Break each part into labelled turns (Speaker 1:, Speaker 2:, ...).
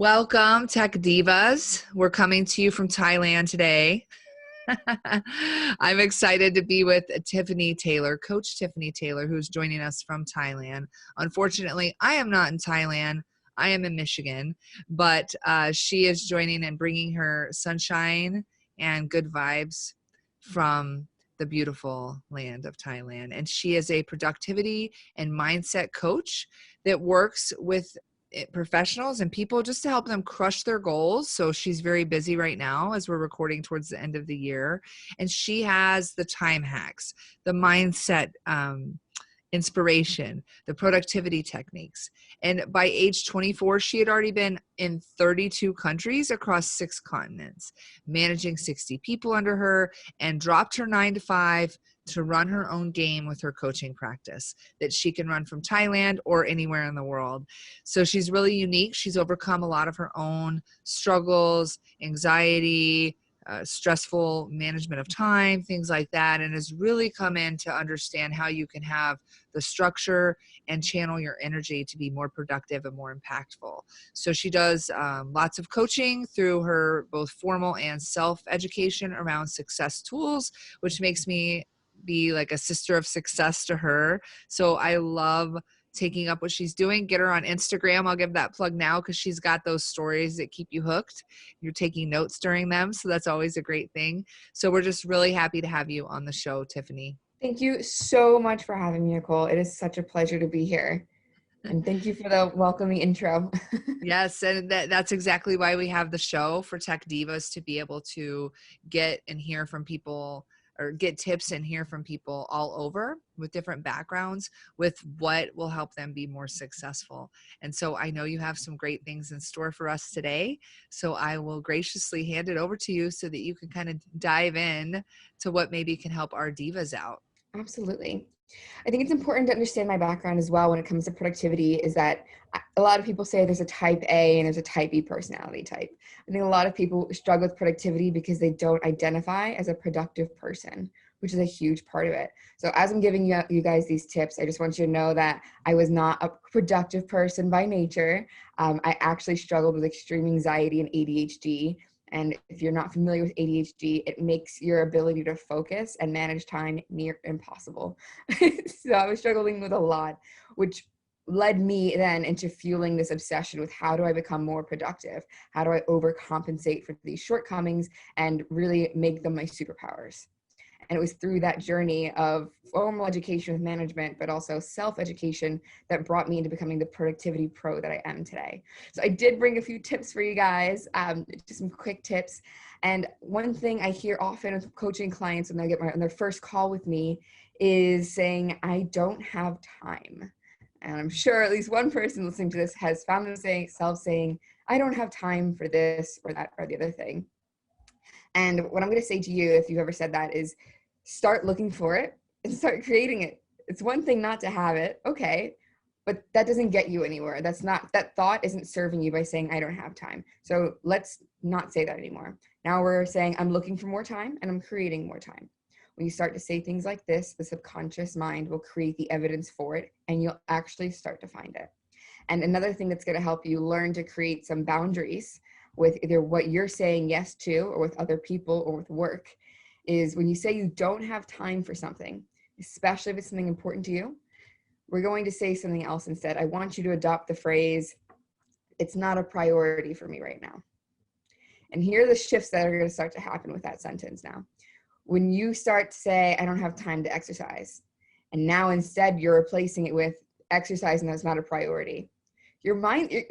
Speaker 1: Welcome, Tech Divas. We're coming to you from Thailand today. I'm excited to be with Tiffany Taylor, Coach Tiffany Taylor, who's joining us from Thailand. Unfortunately, I am not in Thailand. I am in Michigan, but she is joining and bringing her sunshine and good vibes from the beautiful land of Thailand. And she is a productivity and mindset coach that works with professionals and people just to help them crush their goals. So she's very busy right now as we're recording towards the end of the year. And she has the time hacks, the mindset inspiration, the productivity techniques. And by age 24, she had already been in 32 countries across 6 continents, managing 60 people under her, and dropped her 9 to 5 to run her own game with her coaching practice that she can run from Thailand or anywhere in the world. So she's really unique. She's overcome a lot of her own struggles, anxiety, stressful management of time, things like that, and has really come in to understand how you can have the structure and channel your energy to be more productive and more impactful. So she does lots of coaching through her both formal and self-education around success tools, which makes me be like a sister of success to her. So I love taking up what she's doing. Get her on Instagram. I'll give that plug now because she's got those stories that keep you hooked. You're taking notes during them, so that's always a great thing. So we're just really happy to have you on the show, Tiffany.
Speaker 2: Thank you so much for having me, Nicole. It is such a pleasure to be here. And thank you for the welcoming intro.
Speaker 1: Yes, and that's exactly why we have the show for Tech Divas, to be able to get and hear from people, or get tips and hear from people all over with different backgrounds with what will help them be more successful. And so I know you have some great things in store for us today. So I will graciously hand it over to you so that you can kind of dive in to what maybe can help our divas out.
Speaker 2: Absolutely. I think it's important to understand my background as well when it comes to productivity, is that a lot of people say there's a type A and there's a type B personality type. I think a lot of people struggle with productivity because they don't identify as a productive person, which is a huge part of it. So as I'm giving you guys these tips, I just want you to know that I was not a productive person by nature. I actually struggled with extreme anxiety and ADHD. And if you're not familiar with ADHD, it makes your ability to focus and manage time near impossible. So I was struggling with a lot, which led me then into fueling this obsession with how do I become more productive? How do I overcompensate for these shortcomings and really make them my superpowers? And it was through that journey of formal education with management, but also self-education, that brought me into becoming the productivity pro that I am today. So I did bring a few tips for you guys, just some quick tips. And one thing I hear often with coaching clients when they get on their first call with me is saying, I don't have time. And I'm sure at least one person listening to this has found themselves saying, I don't have time for this or that or the other thing. And what I'm going to say to you, if you've ever said that, is start looking for it and start creating it. It's one thing not to have it, okay, but that doesn't get you anywhere. That thought isn't serving you by saying, I don't have time. So let's not say that anymore. Now we're saying, I'm looking for more time and I'm creating more time. When you start to say things like this, the subconscious mind will create the evidence for it, and you'll actually start to find it. And another thing that's going to help you learn to create some boundaries with either what you're saying yes to or with other people or with work is when you say you don't have time for something, especially if it's something important to you, we're going to say something else instead. I want you to adopt the phrase, it's not a priority for me right now. And here are the shifts that are going to start to happen with that sentence now. When you start to say, I don't have time to exercise, and now instead you're replacing it with exercise and that's not a priority, your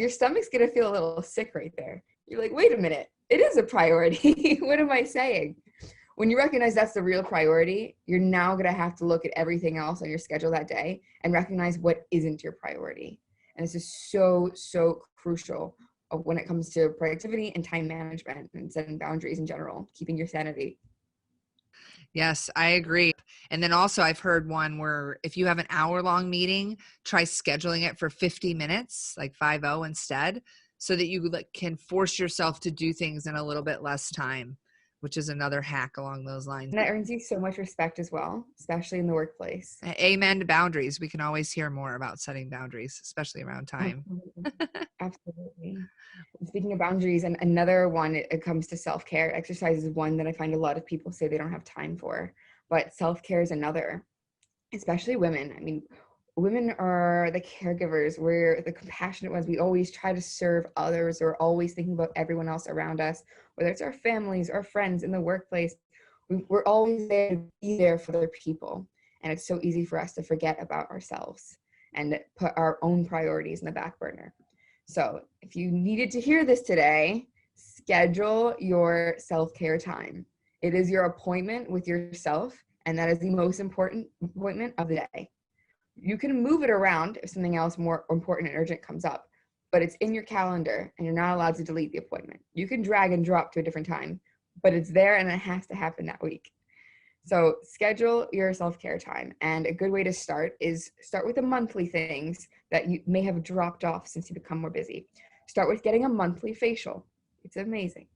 Speaker 2: stomach's going to feel a little sick right there. You're like, wait a minute, it is a priority. What am I saying? When you recognize that's the real priority, you're now going to have to look at everything else on your schedule that day and recognize what isn't your priority. And this is so, so crucial when it comes to productivity and time management and setting boundaries in general, keeping your sanity.
Speaker 1: Yes, I agree. And then also I've heard one where if you have an hour-long meeting, try scheduling it for 50 minutes, like 50 instead, so that you can force yourself to do things in a little bit less time, which is another hack along those lines.
Speaker 2: And that earns you so much respect as well, especially in the workplace.
Speaker 1: Amen to boundaries. We can always hear more about setting boundaries, especially around time.
Speaker 2: Absolutely. Absolutely. Speaking of boundaries, and another one, it comes to self-care. Exercise is one that I find a lot of people say they don't have time for, but self-care is another, especially women. I mean, women are the caregivers. We're the compassionate ones. We always try to serve others. We're always thinking about everyone else around us, whether it's our families, our friends in the workplace. We're always there to be there for other people. And it's so easy for us to forget about ourselves and put our own priorities in the back burner. So if you needed to hear this today, schedule your self-care time. It is your appointment with yourself, and that is the most important appointment of the day. You can move it around if something else more important and urgent comes up, but it's in your calendar and you're not allowed to delete the appointment. You can drag and drop to a different time, but it's there and it has to happen that week. So schedule your self-care time. And a good way to start is start with the monthly things that you may have dropped off since you become more busy. Start with getting a monthly facial. It's amazing.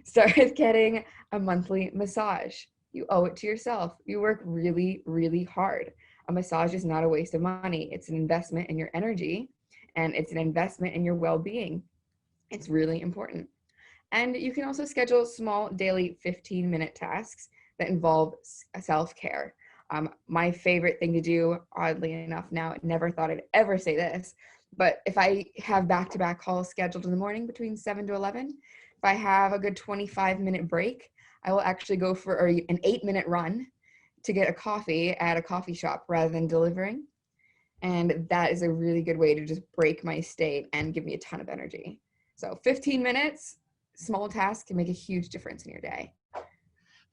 Speaker 2: Start with getting a monthly massage. You owe it to yourself. You work really, really hard. A massage is not a waste of money. It's an investment in your energy, and it's an investment in your well-being. It's really important. And you can also schedule small daily 15-minute tasks that involve self-care. My favorite thing to do, oddly enough, now I never thought I'd ever say this, but if I have back-to-back calls scheduled in the morning between 7 to 11, if I have a good 25-minute break, I will actually go for an 8-minute run to get a coffee at a coffee shop rather than delivering. And that is a really good way to just break my state and give me a ton of energy. So 15 minutes, small tasks can make a huge difference in your day.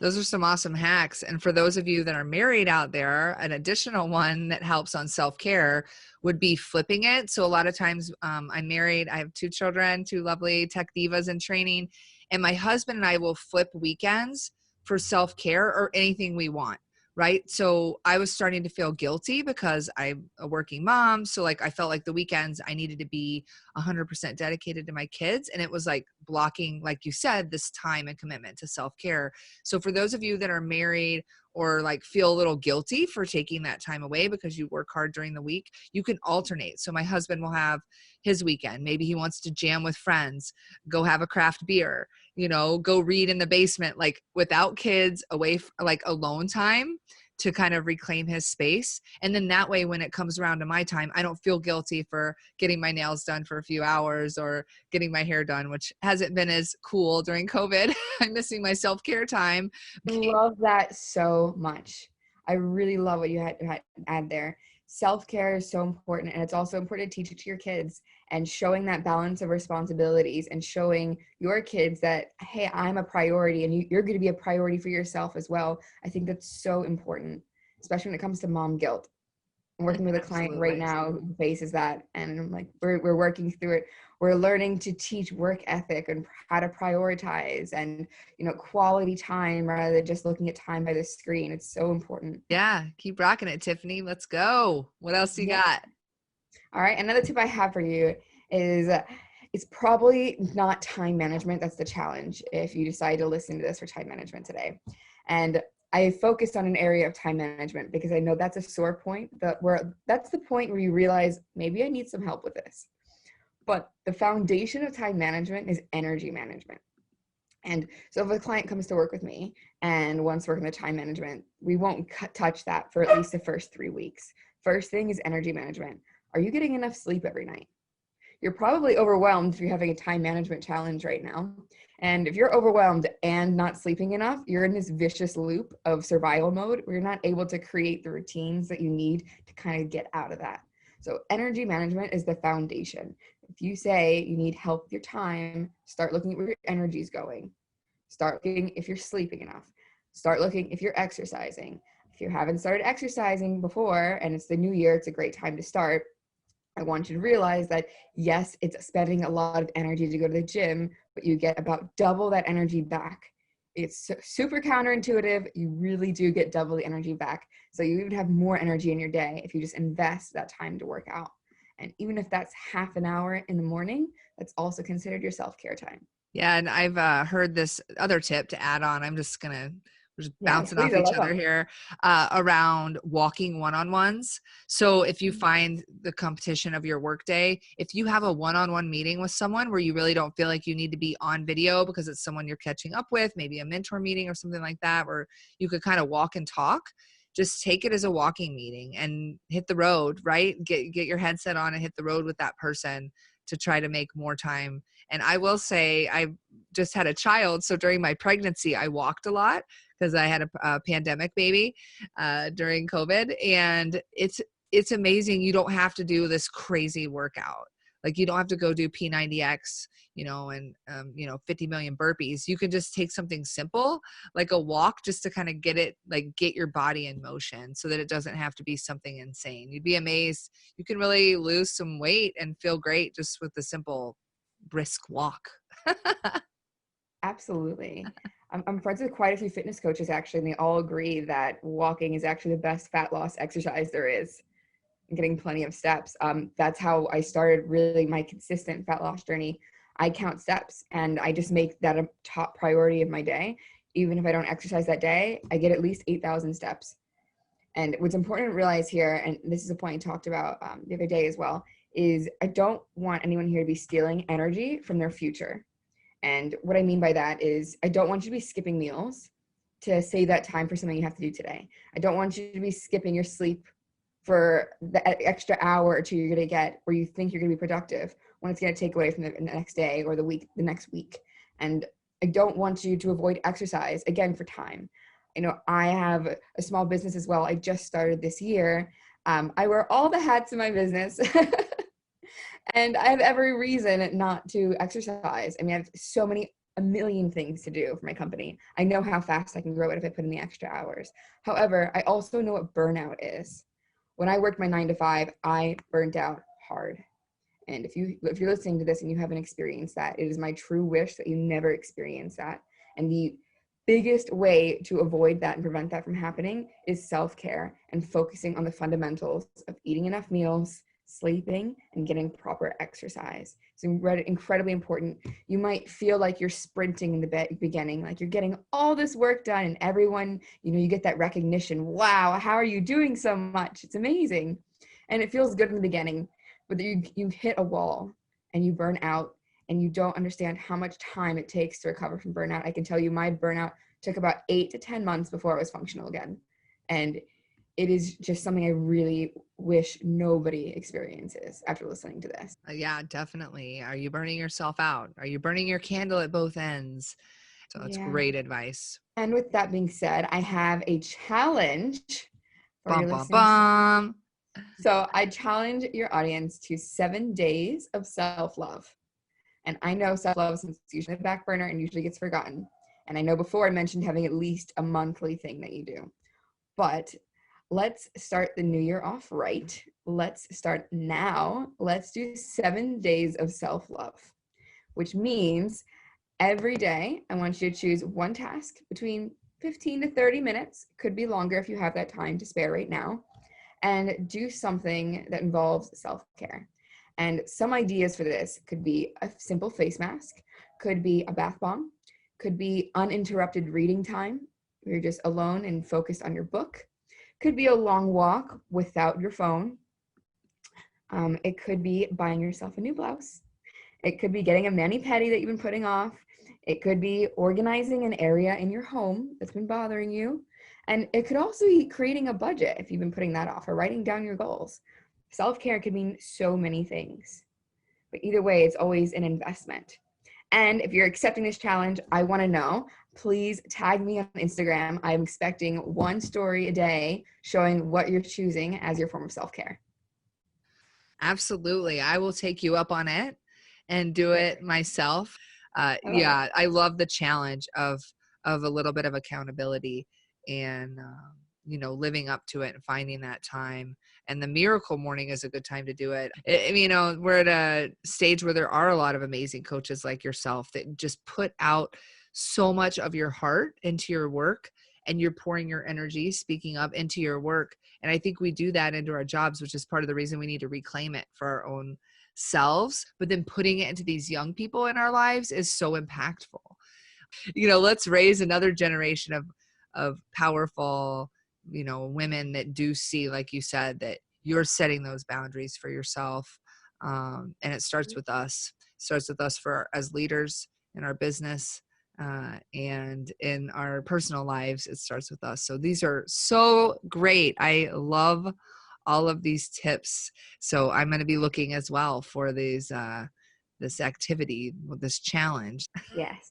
Speaker 1: Those are some awesome hacks. And for those of you that are married out there, an additional one that helps on self-care would be flipping it. So a lot of times I'm married, I have 2 children, 2 lovely tech divas in training, and my husband and I will flip weekends for self-care or anything we want. Right. So I was starting to feel guilty because I'm a working mom. So like, I felt like the weekends I needed to be 100% dedicated to my kids. And it was like blocking, like you said, this time and commitment to self-care. So for those of you that are married or like feel a little guilty for taking that time away because you work hard during the week, you can alternate. So my husband will have his weekend. Maybe he wants to jam with friends, go have a craft beer, go read in the basement, like without kids, away, like alone time to kind of reclaim his space. And then that way, when it comes around to my time, I don't feel guilty for getting my nails done for a few hours or getting my hair done, which hasn't been as cool during COVID. I'm missing my self-care time.
Speaker 2: I love that so much. I really love what you had to add there. Self-care is so important, and it's also important to teach it to your kids, and showing that balance of responsibilities and showing your kids that, hey, I'm a priority and you're going to be a priority for yourself as well. I think that's so important, especially when it comes to mom guilt. I'm working with a client right now who faces that, and I'm like, we're working through it. We're learning to teach work ethic and how to prioritize and, quality time rather than just looking at time by the screen. It's so important.
Speaker 1: Yeah. Keep rocking it, Tiffany. Let's go. What else you got?
Speaker 2: All right. Another tip I have for you is it's probably not time management. That's the challenge if you decide to listen to this for time management today. And I focused on an area of time management because I know that's a sore point that's the point where you realize maybe I need some help with this. But the foundation of time management is energy management. And so if a client comes to work with me and wants to work in the time management, we won't touch that for at least the first 3 weeks. First thing is energy management. Are you getting enough sleep every night? You're probably overwhelmed if you're having a time management challenge right now. And if you're overwhelmed and not sleeping enough, you're in this vicious loop of survival mode where you're not able to create the routines that you need to kind of get out of that. So energy management is the foundation. If you say you need help with your time, start looking at where your energy is going. Start looking if you're sleeping enough. Start looking if you're exercising. If you haven't started exercising before and it's the new year, it's a great time to start. I want you to realize that, yes, it's spending a lot of energy to go to the gym, but you get about double that energy back. It's super counterintuitive. You really do get double the energy back. So you even have more energy in your day if you just invest that time to work out. And even if that's half an hour in the morning, that's also considered your self-care time.
Speaker 1: Yeah, and I've heard this other tip to add on. We're just
Speaker 2: Yes,
Speaker 1: bouncing
Speaker 2: please.
Speaker 1: off
Speaker 2: I
Speaker 1: each
Speaker 2: love
Speaker 1: other
Speaker 2: them.
Speaker 1: here around walking one-on-ones. So if you find the competition of your workday, if you have a one-on-one meeting with someone where you really don't feel like you need to be on video because it's someone you're catching up with, maybe a mentor meeting or something like that, where you could kind of walk and talk, just take it as a walking meeting and hit the road, right? Get your headset on and hit the road with that person to try to make more time. And I will say, I just had a child. So during my pregnancy, I walked a lot because I had a pandemic baby during COVID. And it's amazing. You don't have to do this crazy workout. Like you don't have to go do P90X, and 50 million burpees. You can just take something simple like a walk just to kind of get your body in motion so that it doesn't have to be something insane. You'd be amazed. You can really lose some weight and feel great just with the simple brisk walk.
Speaker 2: Absolutely. I'm friends with quite a few fitness coaches actually, and they all agree that walking is actually the best fat loss exercise there is. And getting plenty of steps. That's how I started really my consistent fat loss journey. I count steps and I just make that a top priority of my day. Even if I don't exercise that day, I get at least 8,000 steps. And what's important to realize here, and this is a point I talked about the other day as well, is I don't want anyone here to be stealing energy from their future. And what I mean by that is I don't want you to be skipping meals to save that time for something you have to do today. I don't want you to be skipping your sleep for the extra hour or two you're going to get where you think you're going to be productive when it's going to take away from the next day or the next week. And I don't want you to avoid exercise, again, for time. I have a small business as well. I just started this year. I wear all the hats in my business. And I have every reason not to exercise. I mean, I have a million things to do for my company. I know how fast I can grow it if I put in the extra hours. However, I also know what burnout is. When I worked my 9 to 5, I burned out hard. And if you're listening to this and you haven't experienced that, it is my true wish that you never experience that. And the biggest way to avoid that and prevent that from happening is self-care and focusing on the fundamentals of eating enough meals, sleeping, and getting proper exercise. It's incredibly important. You might feel like you're sprinting in the beginning, like you're getting all this work done and everyone, you get that recognition. Wow, how are you doing so much? It's amazing. And it feels good in the beginning, but you hit a wall and you burn out and you don't understand how much time it takes to recover from burnout. I can tell you my burnout took about 8 to 10 months before I was functional again. And it is just something I really wish nobody experiences after listening to this.
Speaker 1: Yeah, definitely. Are you burning yourself out? Are you burning your candle at both ends? So that's
Speaker 2: Yeah.
Speaker 1: great advice.
Speaker 2: And with that being said, I have a challenge for
Speaker 1: Bum,
Speaker 2: your
Speaker 1: bum,
Speaker 2: listeners.
Speaker 1: bum.
Speaker 2: So I challenge your audience to 7 days of self-love. And I know self-love is usually a back burner and usually gets forgotten. And I know before I mentioned having at least a monthly thing that you do. But let's start the new year off right. Let's start now. Let's do 7 days of self-love, which means every day I want you to choose one task between 15 to 30 minutes, could be longer if you have that time to spare right now, and do something that involves self-care. And some ideas for this could be a simple face mask, could be a bath bomb, could be uninterrupted reading time, where you're just alone and focused on your book, could be a long walk without your phone. It could be buying yourself a new blouse. It could be getting a mani-pedi that you've been putting off. It could be organizing an area in your home that's been bothering you. And it could also be creating a budget if you've been putting that off or writing down your goals. Self-care could mean so many things. But either way, it's always an investment. And if you're accepting this challenge, I want to know, please tag me on Instagram. I'm expecting one story a day showing what you're choosing as your form of self-care.
Speaker 1: Absolutely. I will take you up on it and do it myself.
Speaker 2: I love it.
Speaker 1: Yeah, I love the challenge of a little bit of accountability and living up to it and finding that time. And the miracle morning is a good time to do it. We're at a stage where there are a lot of amazing coaches like yourself that just put out so much of your heart into your work, and you're pouring your energy, speaking up, into your work. And I think we do that into our jobs, which is part of the reason we need to reclaim it for our own selves. But then putting it into these young people in our lives is so impactful. Let's raise another generation of powerful, women that do see, like you said, that you're setting those boundaries for yourself. And it starts with us. It starts with us as leaders in our business, and in our personal lives. It starts with us. So these are so great. I love all of these tips. So I'm going to be looking as well for these, this activity, this challenge.
Speaker 2: Yes.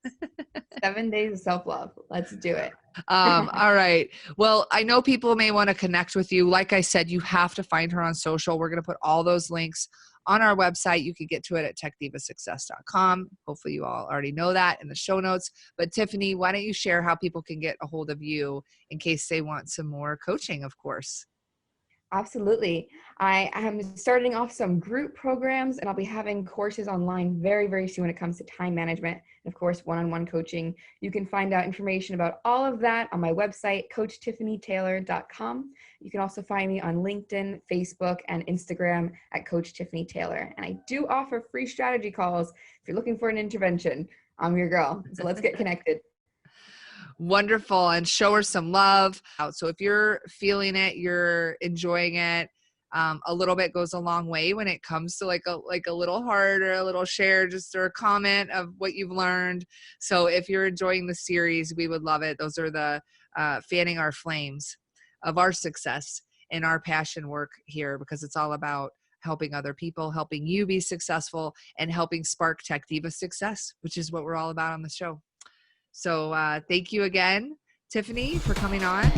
Speaker 2: 7 days of self-love. Let's do it.
Speaker 1: All right. Well, I know people may want to connect with you. Like I said, you have to find her on social. We're going to put all those links on our website. You can get to it at techdivasuccess.com. Hopefully you all already know that in the show notes. But Tiffany, why don't you share how people can get a hold of you in case they want some more coaching, of course?
Speaker 2: Absolutely. I am starting off some group programs, and I'll be having courses online very, very soon when it comes to time management and, of course, one-on-one coaching. You can find out information about all of that on my website, CoachTiffanyTaylor.com. You can also find me on LinkedIn, Facebook, and Instagram at Coach Tiffany Taylor. And I do offer free strategy calls if you're looking for an intervention. I'm your girl. So let's get connected.
Speaker 1: Wonderful. And show her some love. So if you're feeling it, you're enjoying it, a little bit goes a long way when it comes to like a little heart or a little share, just or a comment of what you've learned. So if you're enjoying the series, we would love it. Those are the fanning our flames of our success and our passion work here, because it's all about helping other people, helping you be successful, and helping spark Tech Diva success, which is what we're all about on the show. So thank you again, Tiffany, for coming on.